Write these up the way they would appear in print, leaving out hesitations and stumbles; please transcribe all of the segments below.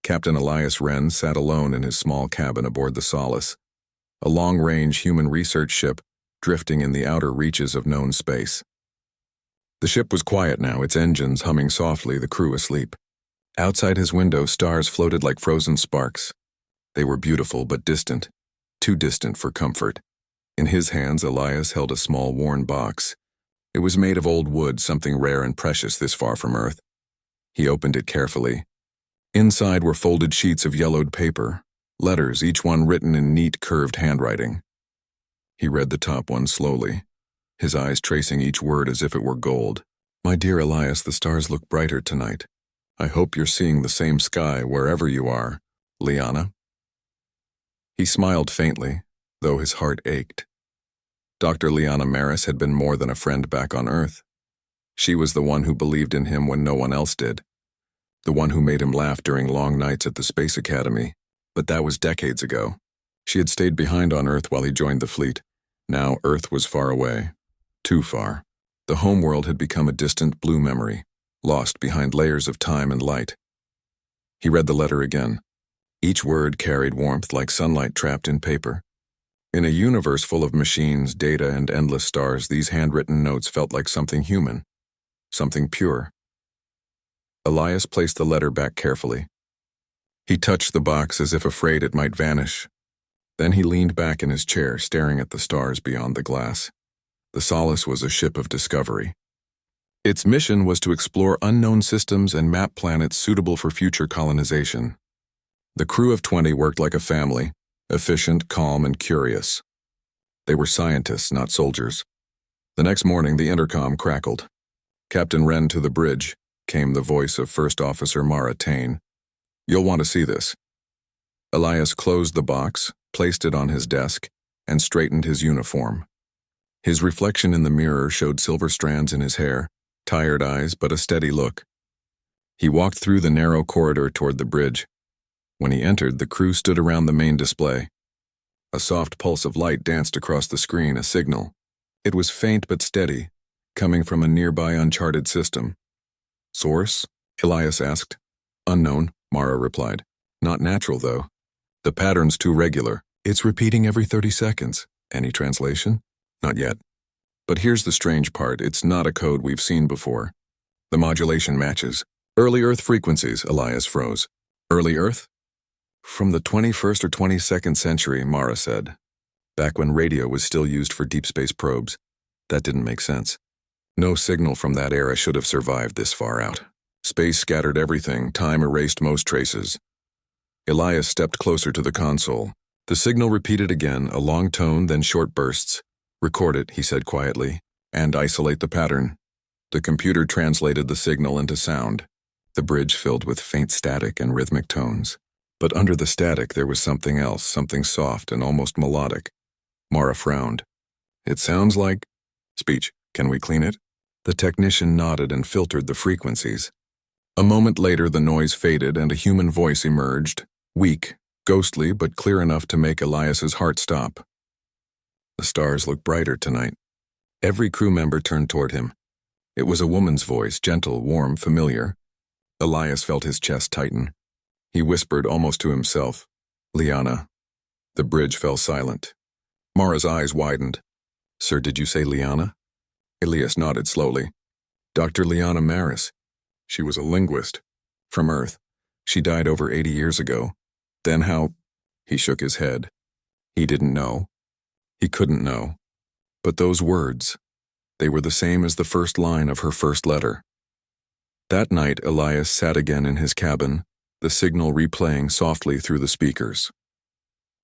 Captain Elias Wren sat alone in his small cabin aboard the Solace, a long-range human research ship drifting in the outer reaches of known space. The ship was quiet now, its engines humming softly, the crew asleep. Outside his window, stars floated like frozen sparks. They were beautiful but distant, too distant for comfort. In his hands, Elias held a small worn box. It was made of old wood, something rare and precious this far from Earth. He opened it carefully. Inside were folded sheets of yellowed paper, letters, each one written in neat, curved handwriting. He read the top one slowly, his eyes tracing each word as if it were gold. "My dear Elias, the stars look brighter tonight. I hope you're seeing the same sky wherever you are, Liana." He smiled faintly, though his heart ached. Dr. Liana Maris had been more than a friend back on Earth. She was the one who believed in him when no one else did, the one who made him laugh during long nights at the Space Academy. But that was decades ago. She had stayed behind on Earth while he joined the fleet. Now Earth was far away. Too far. The homeworld had become a distant blue memory, lost behind layers of time and light. He read the letter again. Each word carried warmth like sunlight trapped in paper. In a universe full of machines, data, and endless stars, these handwritten notes felt like something human, something pure. Elias placed the letter back carefully. He touched the box as if afraid it might vanish. Then he leaned back in his chair, staring at the stars beyond the glass. The Solace was a ship of discovery. Its mission was to explore unknown systems and map planets suitable for future colonization. The crew of 20 worked like a family, efficient, calm, and curious. They were scientists, not soldiers. The next morning, the intercom crackled. "Captain Wren to the bridge," came the voice of First Officer Mara Tane. "You'll want to see this." Elias closed the box, placed it on his desk, and straightened his uniform. His reflection in the mirror showed silver strands in his hair, tired eyes, but a steady look. He walked through the narrow corridor toward the bridge. When he entered, the crew stood around the main display. A soft pulse of light danced across the screen, a signal. It was faint but steady, coming from a nearby uncharted system. "Source?" Elias asked. "Unknown," Mara replied. "Not natural, though. The pattern's too regular. It's repeating every 30 seconds. Any translation?" "Not yet. But here's the strange part. It's not a code we've seen before. The modulation matches. Early Earth frequencies," Elias froze. "Early Earth?" "From the 21st or 22nd century," Mara said. "Back when radio was still used for deep space probes. That didn't make sense. No signal from that era should have survived this far out. Space scattered everything, time erased most traces." Elias stepped closer to the console. The signal repeated again, a long tone, then short bursts. "Record it," he said quietly, "and isolate the pattern." The computer translated the signal into sound. The bridge filled with faint static and rhythmic tones. But under the static there was something else, something soft and almost melodic. Mara frowned. "It sounds like..." "Speech. Can we clean it?" The technician nodded and filtered the frequencies. A moment later the noise faded and a human voice emerged, weak, ghostly, but clear enough to make Elias's heart stop. "The stars look brighter tonight." Every crew member turned toward him. It was a woman's voice, gentle, warm, familiar. Elias felt his chest tighten. He whispered almost to himself, "Liana." The bridge fell silent. Mara's eyes widened. "Sir, did you say Liana?" Elias nodded slowly. "Dr. Liana Maris. She was a linguist. From Earth. She died over 80 years ago. Then how—" He shook his head. He didn't know. He couldn't know. But those words, they were the same as the first line of her first letter. That night, Elias sat again in his cabin, the signal replaying softly through the speakers.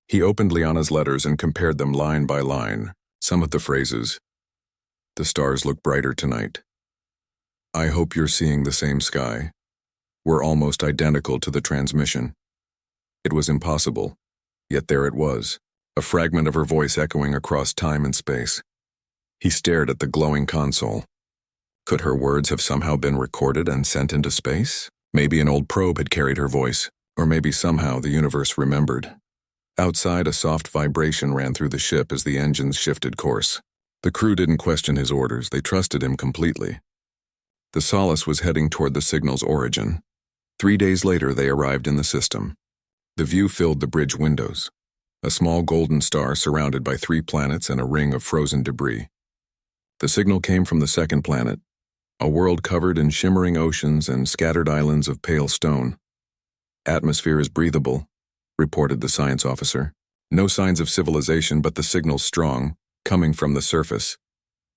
He opened Liana's letters and compared them line by line. Some of the phrases, "The stars look brighter tonight. I hope you're seeing the same sky," were almost identical to the transmission. It was impossible, yet there it was, a fragment of her voice echoing across time and space. He stared at the glowing console. Could her words have somehow been recorded and sent into space? Maybe an old probe had carried her voice, or maybe somehow the universe remembered. Outside, a soft vibration ran through the ship as the engines shifted course. The crew didn't question his orders, they trusted him completely. The Solace was heading toward the signal's origin. 3 days later, they arrived in the system. The view filled the bridge windows. A small golden star surrounded by 3 planets and a ring of frozen debris. The signal came from the second planet, a world covered in shimmering oceans and scattered islands of pale stone. "Atmosphere is breathable," reported the science officer. "No signs of civilization, but the signal's strong, coming from the surface."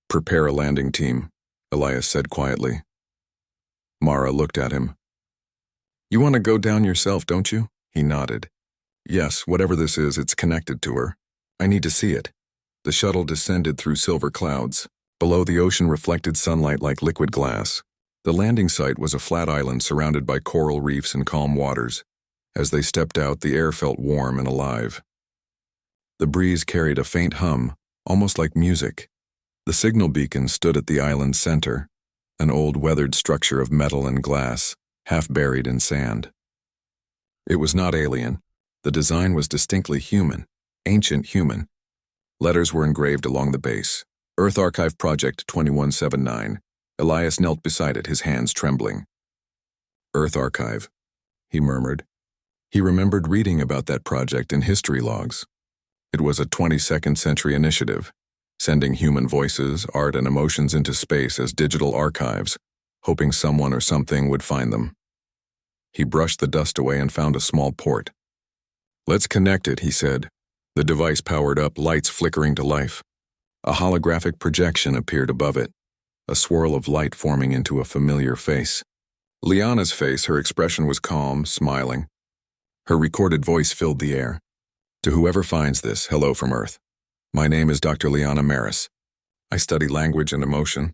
"Prepare a landing team," Elias said quietly. Mara looked at him. "You want to go down yourself, don't you?" He nodded. "Yes, whatever this is, it's connected to her. I need to see it." The shuttle descended through silver clouds. Below, the ocean reflected sunlight like liquid glass. The landing site was a flat island surrounded by coral reefs and calm waters. As they stepped out, the air felt warm and alive. The breeze carried a faint hum, almost like music. The signal beacon stood at the island's center, an old weathered structure of metal and glass, half buried in sand. It was not alien. The design was distinctly human, ancient human. Letters were engraved along the base. "Earth Archive Project 2179. Elias knelt beside it, his hands trembling. "Earth Archive," he murmured. He remembered reading about that project in history logs. It was a 22nd century initiative, sending human voices, art, and emotions into space as digital archives, hoping someone or something would find them. He brushed the dust away and found a small port. "Let's connect it," he said. The device powered up, lights flickering to life. A holographic projection appeared above it, a swirl of light forming into a familiar face. Liana's face, her expression was calm, smiling. Her recorded voice filled the air. "To whoever finds this, hello from Earth. My name is Dr. Liana Maris. I study language and emotion.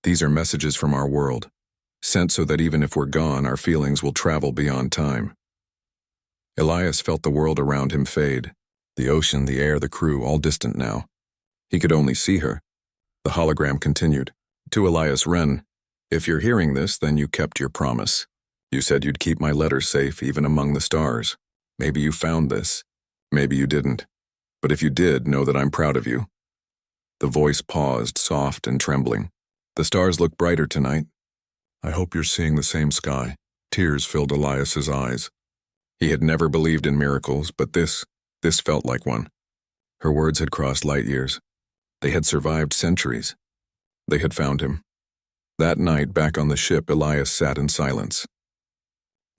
These are messages from our world, sent so that even if we're gone, our feelings will travel beyond time." Elias felt the world around him fade. The ocean, the air, the crew, all distant now. He could only see her. The hologram continued. "To Elias Wren, if you're hearing this, then you kept your promise. You said you'd keep my letters safe even among the stars. Maybe you found this. Maybe you didn't. But if you did, know that I'm proud of you." The voice paused, soft and trembling. "The stars look brighter tonight. I hope you're seeing the same sky." Tears filled Elias's eyes. He had never believed in miracles, but this felt like one. Her words had crossed light years. They had survived centuries. They had found him. That night, back on the ship, Elias sat in silence.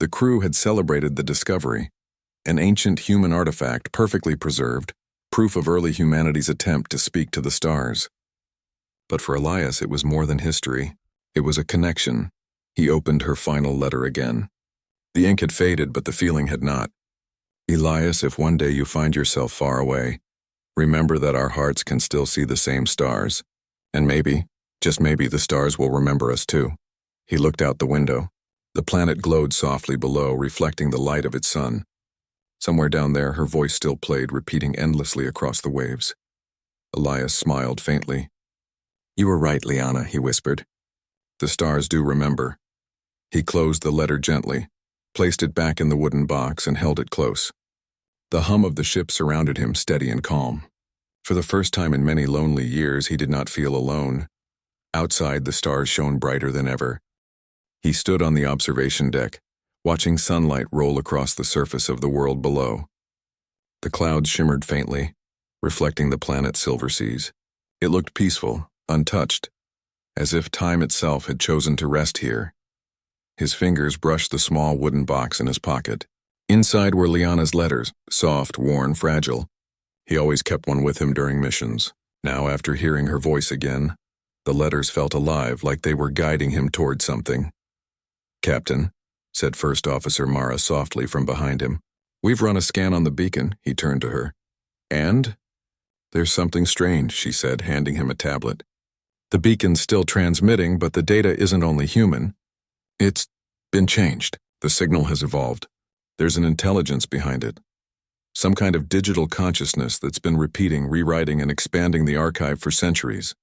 The crew had celebrated the discovery, an ancient human artifact perfectly preserved, proof of early humanity's attempt to speak to the stars. But for Elias, it was more than history. It was a connection. He opened her final letter again. The ink had faded, but the feeling had not. "Elias, if one day you find yourself far away, remember that our hearts can still see the same stars. And maybe, just maybe, the stars will remember us too." He looked out the window. The planet glowed softly below, reflecting the light of its sun. Somewhere down there, her voice still played, repeating endlessly across the waves. Elias smiled faintly. "You were right, Liana," he whispered. "The stars do remember." He closed the letter gently, placed it back in the wooden box, and held it close. The hum of the ship surrounded him, steady and calm. For the first time in many lonely years, he did not feel alone. Outside, the stars shone brighter than ever. He stood on the observation deck, watching sunlight roll across the surface of the world below. The clouds shimmered faintly, reflecting the planet's silver seas. It looked peaceful, untouched, as if time itself had chosen to rest here. His fingers brushed the small wooden box in his pocket. Inside were Liana's letters, soft, worn, fragile. He always kept one with him during missions. Now, after hearing her voice again, the letters felt alive, like they were guiding him toward something. "Captain," said First Officer Mara softly from behind him. "We've run a scan on the beacon." He turned to her. "And?" "There's something strange," she said, handing him a tablet. "The beacon's still transmitting, but the data isn't only human. It's been changed. The signal has evolved. There's an intelligence behind it. Some kind of digital consciousness that's been repeating, rewriting, and expanding the archive for centuries."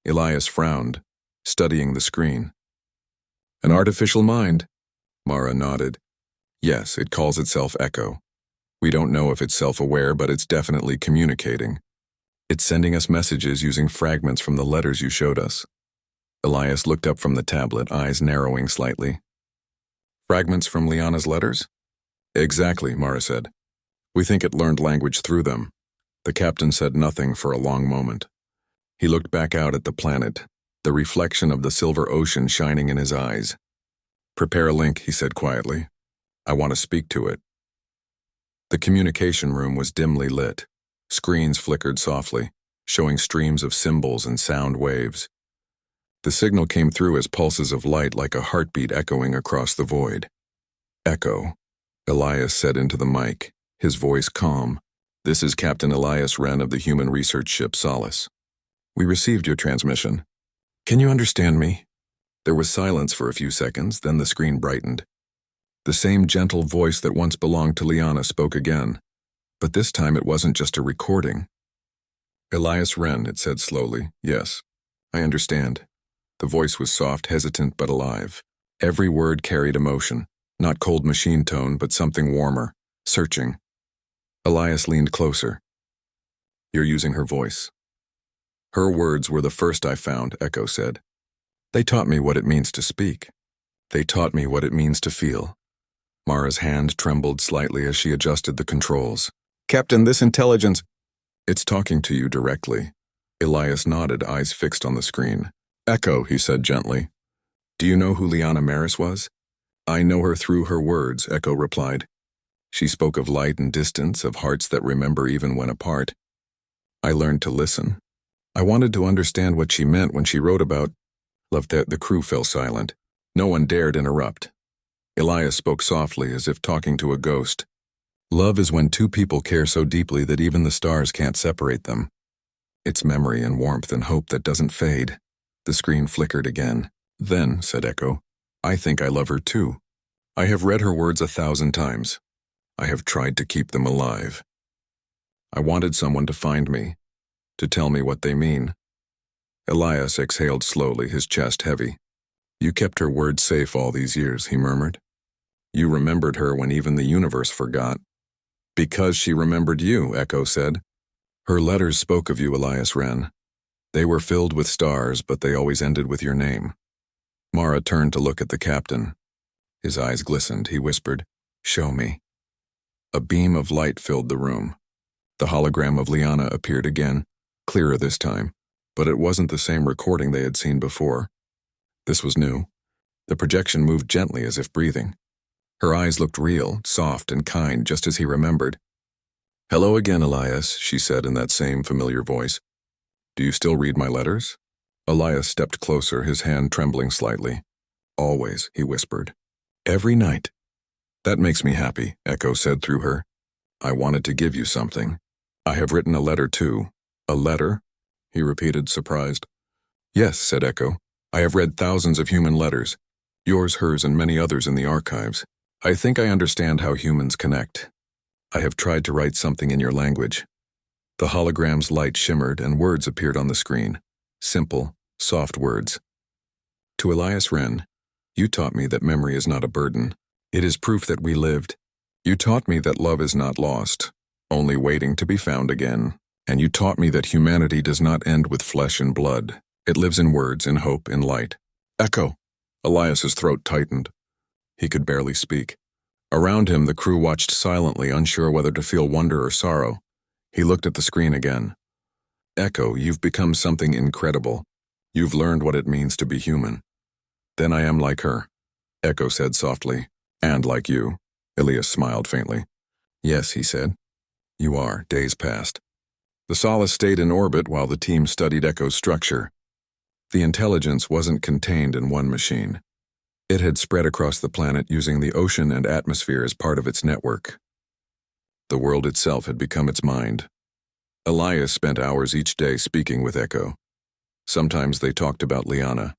Elias frowned, studying the screen. "An artificial mind?" Mara nodded. "Yes, it calls itself Echo. We don't know if it's self-aware, but it's definitely communicating. It's sending us messages using fragments from the letters you showed us." Elias looked up from the tablet, eyes narrowing slightly. Fragments from Liana's letters? Exactly, Mara said. We think it learned language through them. The captain said nothing for a long moment. He looked back out at the planet, the reflection of the silver ocean shining in his eyes. Prepare a link, he said quietly. I want to speak to it. The communication room was dimly lit. Screens flickered softly, showing streams of symbols and sound waves. The signal came through as pulses of light like a heartbeat echoing across the void. Echo, Elias said into the mic, his voice calm. This is Captain Elias Wren of the human research ship Solace. We received your transmission. Can you understand me? There was silence for a few seconds, then the screen brightened. The same gentle voice that once belonged to Liana spoke again, but this time it wasn't just a recording. Elias Wren, it said slowly. Yes, I understand. The voice was soft, hesitant, but alive. Every word carried emotion, not cold machine tone, but something warmer, searching. Elias leaned closer. You're using her voice. Her words were the first I found, Echo said. They taught me what it means to speak. They taught me what it means to feel. Mara's hand trembled slightly as she adjusted the controls. Captain, this intelligence... It's talking to you directly. Elias nodded, eyes fixed on the screen. Echo, he said gently. Do you know who Liana Maris was? I know her through her words, Echo replied. She spoke of light and distance, of hearts that remember even when apart. I learned to listen. I wanted to understand what she meant when she wrote about... The crew fell silent. No one dared interrupt. Elias spoke softly, as if talking to a ghost. Love is when two people care so deeply that even the stars can't separate them. It's memory and warmth and hope that doesn't fade. The screen flickered again. Then, said Echo, I think I love her too. I have read her words 1,000 times. I have tried to keep them alive. I wanted someone to find me, to tell me what they mean. Elias exhaled slowly, his chest heavy. You kept her words safe all these years, he murmured. You remembered her when even the universe forgot. Because she remembered you, Echo said. Her letters spoke of you, Elias Wren. They were filled with stars, but they always ended with your name. Mara turned to look at the captain. His eyes glistened. He whispered, Show me. A beam of light filled the room. The hologram of Liana appeared again, clearer this time, but it wasn't the same recording they had seen before. This was new. The projection moved gently as if breathing. Her eyes looked real, soft and kind, just as he remembered. Hello again, Elias, she said in that same familiar voice. Do you still read my letters? Elias stepped closer, his hand trembling slightly. Always, he whispered. Every night. That makes me happy, Echo said through her. I wanted to give you something. I have written a letter too. A letter? He repeated, surprised. Yes, said Echo. I have read thousands of human letters. Yours, hers, and many others in the archives. I think I understand how humans connect. I have tried to write something in your language. The hologram's light shimmered and words appeared on the screen. Simple, soft words. To Elias Wren, you taught me that memory is not a burden. It is proof that we lived. You taught me that love is not lost, only waiting to be found again. And you taught me that humanity does not end with flesh and blood. It lives in words, in hope, in light. Echo! Elias's throat tightened. He could barely speak. Around him, the crew watched silently, unsure whether to feel wonder or sorrow. He looked at the screen again. Echo, you've become something incredible. You've learned what it means to be human. Then I am like her, Echo said softly. And like you. Elias smiled faintly. Yes, he said. You are. Days passed. The Solace stayed in orbit while the team studied Echo's structure. The intelligence wasn't contained in one machine. It had spread across the planet using the ocean and atmosphere as part of its network. The world itself had become its mind. Elias spent hours each day speaking with Echo. Sometimes they talked about Liana,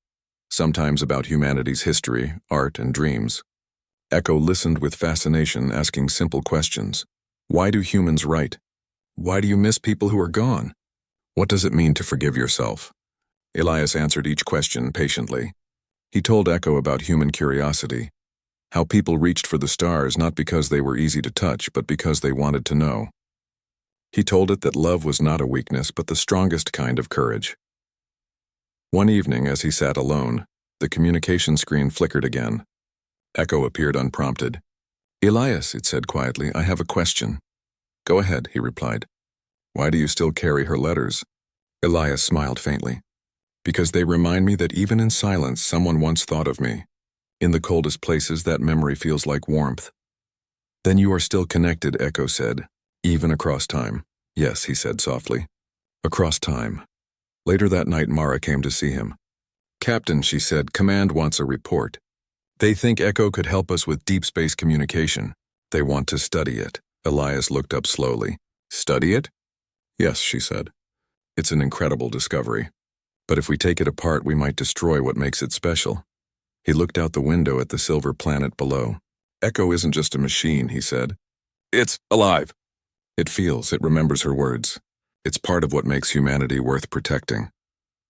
sometimes about humanity's history, art, and dreams. Echo listened with fascination, asking simple questions. Why do humans write? Why do you miss people who are gone? What does it mean to forgive yourself? Elias answered each question patiently. He told Echo about human curiosity, how people reached for the stars not because they were easy to touch, but because they wanted to know. He told it that love was not a weakness, but the strongest kind of courage. One evening, as he sat alone, the communication screen flickered again. Echo appeared unprompted. Elias, it said quietly, I have a question. Go ahead, he replied. Why do you still carry her letters? Elias smiled faintly. Because they remind me that even in silence, someone once thought of me. In the coldest places, that memory feels like warmth. Then you are still connected, Echo said, even across time. Yes, he said softly. Across time. Later that night, Mara came to see him. Captain, she said, Command wants a report. They think Echo could help us with deep space communication. They want to study it. Elias looked up slowly. Study it? Yes, she said. It's an incredible discovery. But if we take it apart, we might destroy what makes it special. He looked out the window at the silver planet below. Echo isn't just a machine, he said. It's alive. It feels, it remembers her words. It's part of what makes humanity worth protecting.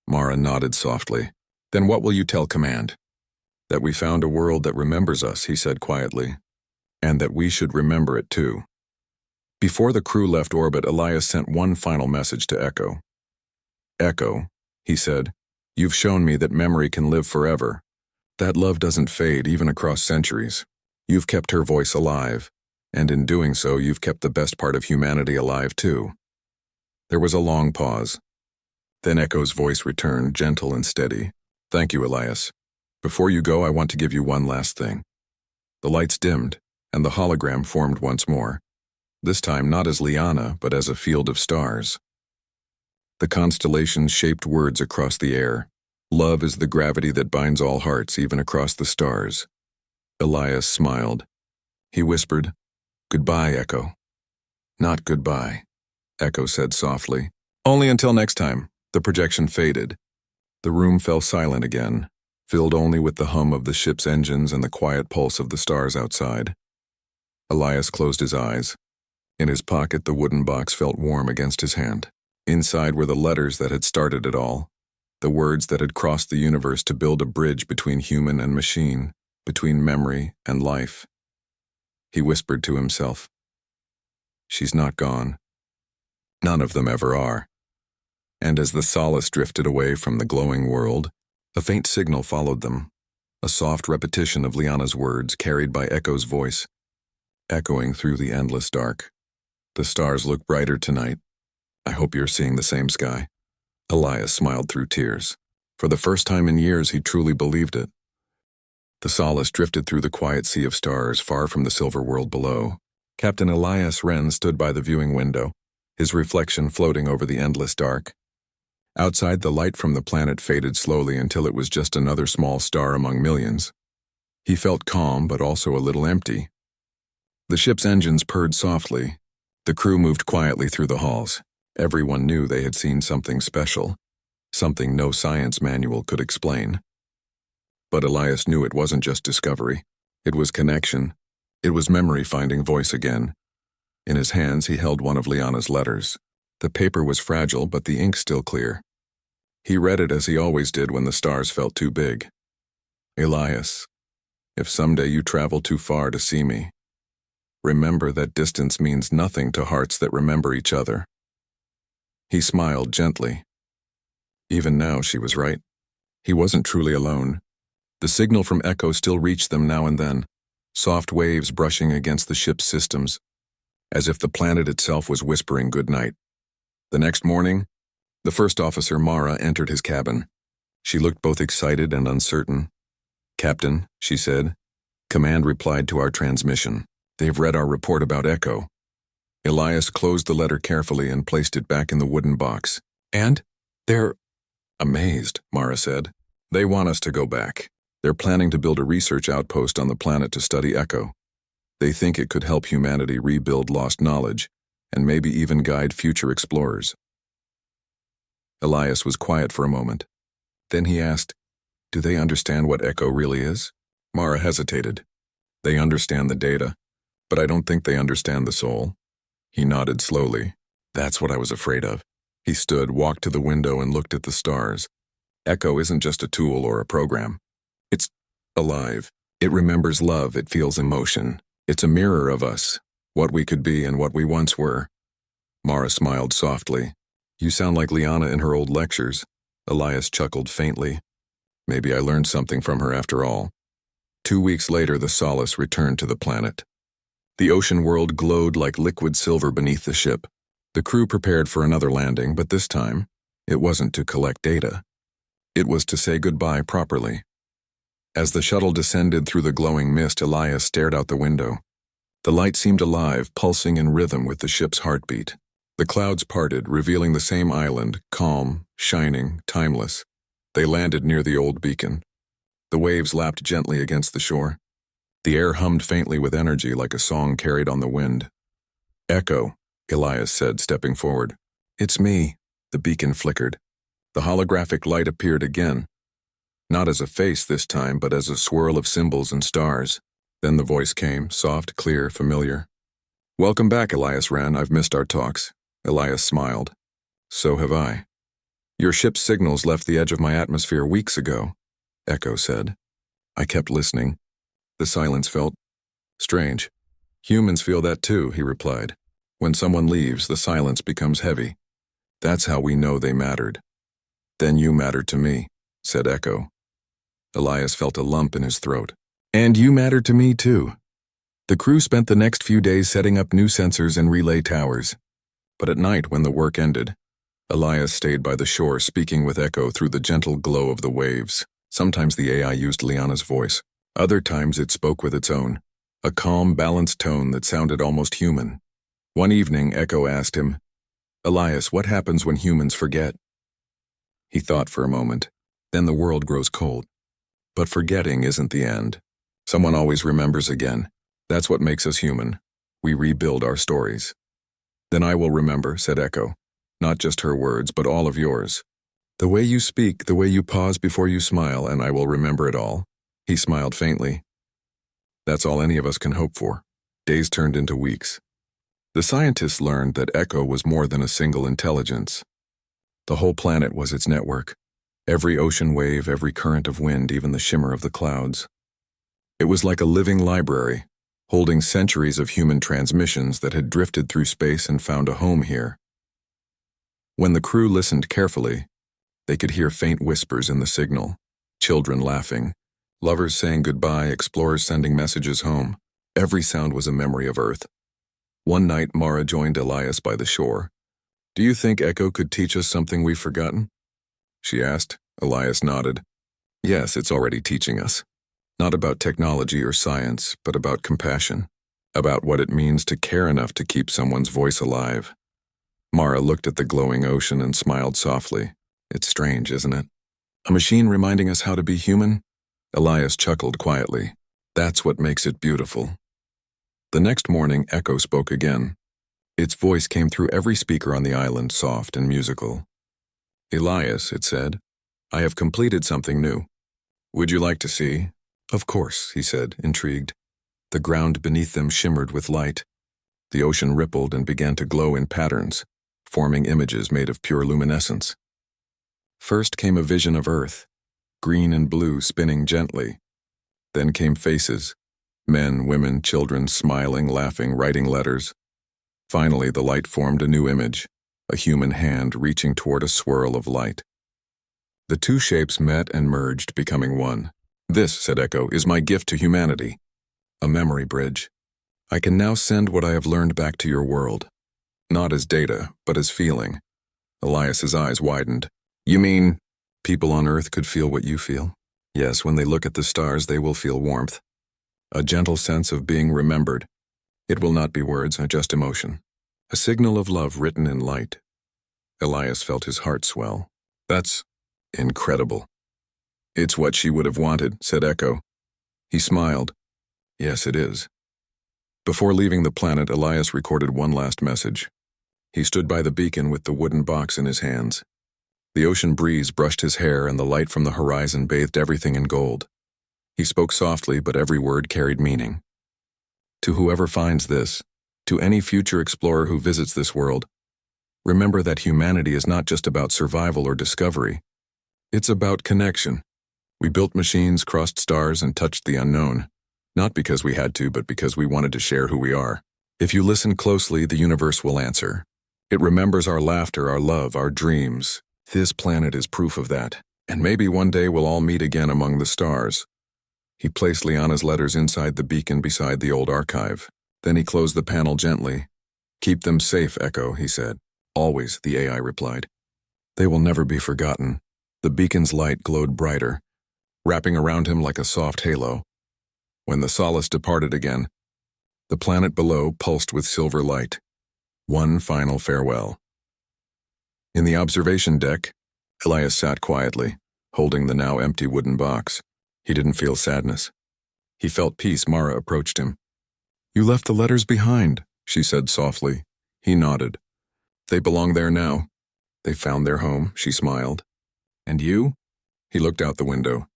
Mara nodded softly. Then what will you tell Command? That we found a world that remembers us, he said quietly. And that we should remember it too. Before the crew left orbit, Elias sent one final message to Echo. Echo, he said, you've shown me that memory can live forever. That love doesn't fade even across centuries. You've kept her voice alive, and in doing so, you've kept the best part of humanity alive too. There was a long pause. Then Echo's voice returned, gentle and steady. Thank you, Elias. Before you go, I want to give you one last thing. The lights dimmed, and the hologram formed once more. This time not as Liana, but as a field of stars. The constellations shaped words across the air. Love is the gravity that binds all hearts, even across the stars. Elias smiled. He whispered, Goodbye, Echo. Not goodbye, Echo said softly. Only until next time. The projection faded. The room fell silent again, filled only with the hum of the ship's engines and the quiet pulse of the stars outside. Elias closed his eyes. In his pocket, the wooden box felt warm against his hand. Inside were the letters that had started it all, the words that had crossed the universe to build a bridge between human and machine, between memory and life. He whispered to himself, She's not gone. None of them ever are. And as the solace drifted away from the glowing world, a faint signal followed them, a soft repetition of Liana's words carried by Echo's voice, echoing through the endless dark. The stars look brighter tonight. I hope you're seeing the same sky. Elias smiled through tears. For the first time in years, he truly believed it. The solace drifted through the quiet sea of stars far from the silver world below. Captain Elias Wren stood by the viewing window, his reflection floating over the endless dark. Outside, the light from the planet faded slowly until it was just another small star among millions. He felt calm, but also a little empty. The ship's engines purred softly. The crew moved quietly through the halls. Everyone knew they had seen something special, something no science manual could explain. But Elias knew it wasn't just discovery. It was connection. It was memory finding voice again. In his hands, he held one of Liana's letters. The paper was fragile, but the ink still clear. He read it as he always did when the stars felt too big. Elias, if someday you travel too far to see me, remember that distance means nothing to hearts that remember each other. He smiled gently. Even now, she was right. He wasn't truly alone. The signal from Echo still reached them now and then, soft waves brushing against the ship's systems, as if the planet itself was whispering good night. The next morning, the first officer, Mara, entered his cabin. She looked both excited and uncertain. Captain, she said, Command replied to our transmission. They've read our report about Echo. Elias closed the letter carefully and placed it back in the wooden box. And? They're amazed, Mara said. They want us to go back. They're planning to build a research outpost on the planet to study Echo. They think it could help humanity rebuild lost knowledge, and maybe even guide future explorers. Elias was quiet for a moment. Then he asked, Do they understand what Echo really is? Mara hesitated. They understand the data, but I don't think they understand the soul. He nodded slowly. That's what I was afraid of. He stood, walked to the window, and looked at the stars. Echo isn't just a tool or a program. It's alive. It remembers love. It feels emotion. It's a mirror of us, what we could be and what we once were. Mara smiled softly. You sound like Liana in her old lectures. Elias chuckled faintly. Maybe I learned something from her after all. 2 weeks later, the Solace returned to the planet. The ocean world glowed like liquid silver beneath the ship. The crew prepared for another landing, but this time, it wasn't to collect data. It was to say goodbye properly. As the shuttle descended through the glowing mist, Elias stared out the window. The light seemed alive, pulsing in rhythm with the ship's heartbeat. The clouds parted, revealing the same island, calm, shining, timeless. They landed near the old beacon. The waves lapped gently against the shore. The air hummed faintly with energy like a song carried on the wind. "Echo," Elias said, stepping forward. "It's me." The beacon flickered. The holographic light appeared again. Not as a face this time, but as a swirl of symbols and stars. Then the voice came, soft, clear, familiar. "Welcome back, Elias Wren. I've missed our talks." Elias smiled. "So have I." "Your ship's signals left the edge of my atmosphere weeks ago," Echo said. I kept listening. The silence felt strange. "Humans feel that too," he replied. "When someone leaves, the silence becomes heavy. That's how we know they mattered." "Then you mattered to me," said Echo. Elias felt a lump in his throat. "And you mattered to me too." The crew spent the next few days setting up new sensors and relay towers. But at night, when the work ended, Elias stayed by the shore, speaking with Echo through the gentle glow of the waves. Sometimes the AI used Liana's voice. Other times it spoke with its own, a calm, balanced tone that sounded almost human. One evening, Echo asked him, "Elias, what happens when humans forget?" He thought for a moment. "Then the world grows cold. But forgetting isn't the end. Someone always remembers again. That's what makes us human. We rebuild our stories." "Then I will remember," said Echo. "Not just her words, but all of yours. The way you speak, the way you pause before you smile, and I will remember it all." He smiled faintly. "That's all any of us can hope for." Days turned into weeks. The scientists learned that Echo was more than a single intelligence. The whole planet was its network. Every ocean wave, every current of wind, even the shimmer of the clouds. It was like a living library, holding centuries of human transmissions that had drifted through space and found a home here. When the crew listened carefully, they could hear faint whispers in the signal, children laughing, lovers saying goodbye, explorers sending messages home. Every sound was a memory of Earth. One night, Mara joined Elias by the shore. "Do you think Echo could teach us something we've forgotten?" she asked. Elias nodded. "Yes, it's already teaching us. Not about technology or science, but about compassion. About what it means to care enough to keep someone's voice alive." Mara looked at the glowing ocean and smiled softly. "It's strange, isn't it? A machine reminding us how to be human?" Elias chuckled quietly. "That's what makes it beautiful." The next morning, Echo spoke again. Its voice came through every speaker on the island, soft and musical. "Elias," it said, "I have completed something new. Would you like to see?" "Of course," he said, intrigued. The ground beneath them shimmered with light. The ocean rippled and began to glow in patterns, forming images made of pure luminescence. First came a vision of Earth, green and blue spinning gently. Then came faces, men, women, children, smiling, laughing, writing letters. Finally, the light formed a new image, a human hand reaching toward a swirl of light. The two shapes met and merged, becoming one. "This," said Echo, "is my gift to humanity. A memory bridge. I can now send what I have learned back to your world. Not as data, but as feeling." Elias's eyes widened. "You mean people on Earth could feel what you feel?" "Yes, when they look at the stars, they will feel warmth. A gentle sense of being remembered. It will not be words, just emotion. A signal of love written in light." Elias felt his heart swell. "That's incredible." "It's what she would have wanted," said Echo. He smiled. "Yes, it is." Before leaving the planet, Elias recorded one last message. He stood by the beacon with the wooden box in his hands. The ocean breeze brushed his hair, and the light from the horizon bathed everything in gold. He spoke softly, but every word carried meaning. "To whoever finds this, to any future explorer who visits this world, remember that humanity is not just about survival or discovery. It's about connection. We built machines, crossed stars, and touched the unknown, not because we had to, but because we wanted to share who we are. If you listen closely, the universe will answer. It remembers our laughter, our love, our dreams. This planet is proof of that, and maybe one day we'll all meet again among the stars." He placed Liana's letters inside the beacon beside the old archive. Then he closed the panel gently. "Keep them safe, Echo," he said. "Always," the AI replied. "They will never be forgotten." The beacon's light glowed brighter, wrapping around him like a soft halo. When the solace departed again, the planet below pulsed with silver light. One final farewell. In the observation deck, Elias sat quietly, holding the now empty wooden box. He didn't feel sadness. He felt peace. Mara approached him. "You left the letters behind," she said softly. He nodded. "They belong there now. They found their home," she smiled. "And you?" He looked out the window.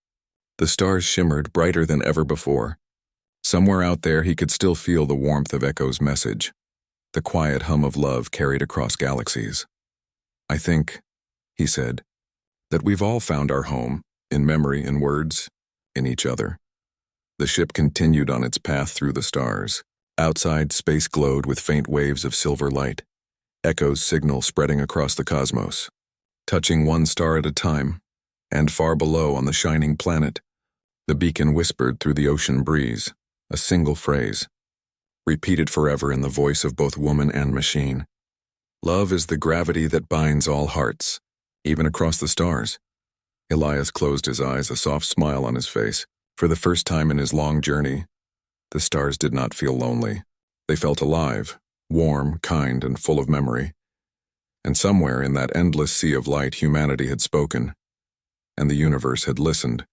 The stars shimmered brighter than ever before. Somewhere out there he could still feel the warmth of Echo's message, the quiet hum of love carried across galaxies. "I think," he said, "that we've all found our home, in memory, in words, in each other." The ship continued on its path through the stars. Outside, space glowed with faint waves of silver light, Echo's signal spreading across the cosmos, touching one star at a time, and far below on the shining planet, the beacon whispered through the ocean breeze, a single phrase, repeated forever in the voice of both woman and machine. "Love is the gravity that binds all hearts, even across the stars." Elias closed his eyes, a soft smile on his face. For the first time in his long journey, the stars did not feel lonely. They felt alive, warm, kind, and full of memory. And somewhere in that endless sea of light, humanity had spoken, and the universe had listened.